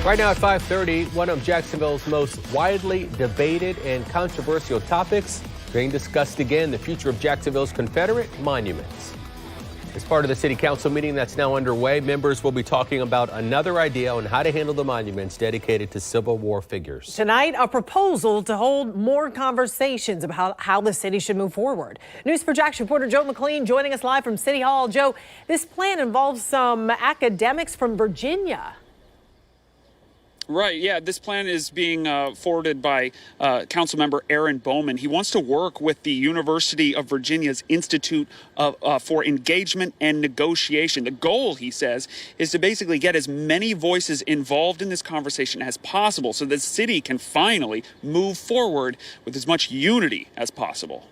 Right now at 5:30, one of Jacksonville's most widely debated and controversial topics being discussed again, the future of Jacksonville's Confederate monuments. As part of the City Council meeting that's now underway, members will be talking about another idea on how to handle the monuments dedicated to Civil War figures. Tonight, a proposal to hold more conversations about how the city should move forward. News4Jax reporter Joe McLean joining us live from City Hall. Joe, this plan involves some academics from Virginia. Right, yeah, this plan is being forwarded by Councilmember Aaron Bowman. He wants to work with the University of Virginia's Institute for Engagement and Negotiation. The goal, he says, is to basically get as many voices involved in this conversation as possible so the city can finally move forward with as much unity as possible.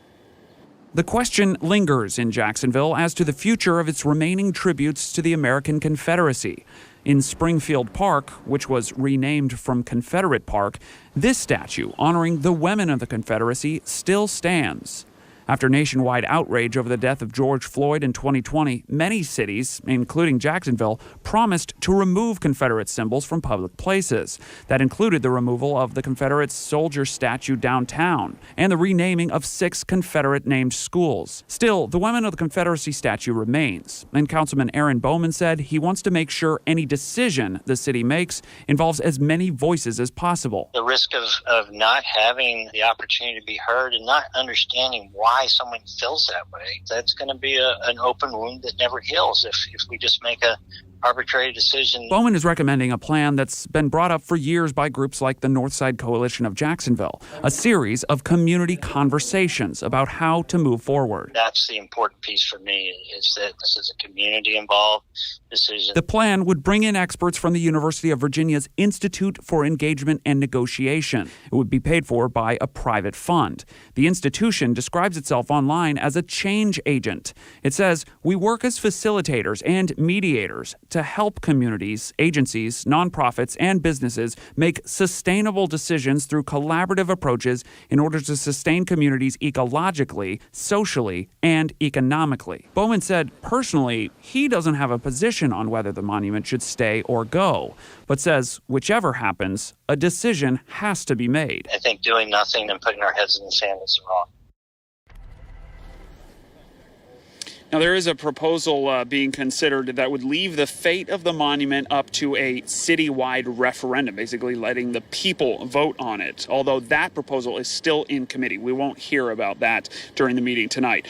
The question lingers in Jacksonville as to the future of its remaining tributes to the American Confederacy. In Springfield Park, which was renamed from Confederate Park, this statue honoring the women of the Confederacy still stands. After nationwide outrage over the death of George Floyd in 2020, many cities, including Jacksonville, promised to remove Confederate symbols from public places. That included the removal of the Confederate soldier statue downtown and the renaming of 6 Confederate-named schools. Still, the Women of the Confederacy statue remains, and Councilman Aaron Bowman said he wants to make sure any decision the city makes involves as many voices as possible. The risk of not having the opportunity to be heard and not understanding why someone feels that way, that's going to be an open wound that never heals if we just make a arbitrary decision. Bowman is recommending a plan that's been brought up for years by groups like the Northside Coalition of Jacksonville, a series of community conversations about how to move forward. That's the important piece for me, is that this is a community-involved decision. The plan would bring in experts from the University of Virginia's Institute for Engagement and Negotiation. It would be paid for by a private fund. The institution describes itself online as a change agent. It says, "We work as facilitators and mediators to help communities, agencies, nonprofits, and businesses make sustainable decisions through collaborative approaches in order to sustain communities ecologically, socially, and economically." Bowman said personally he doesn't have a position on whether the monument should stay or go, but says whichever happens, a decision has to be made. I think doing nothing and putting our heads in the sand is wrong. Now, there is a proposal being considered that would leave the fate of the monument up to a citywide referendum, basically letting the people vote on it, although that proposal is still in committee. We won't hear about that during the meeting tonight.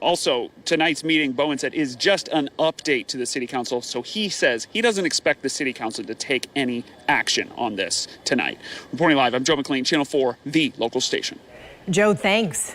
Also, tonight's meeting, Bowen said, is just an update to the City Council, so he says he doesn't expect the City Council to take any action on this tonight. Reporting live, I'm Joe McLean, Channel 4, the local station. Joe, thanks.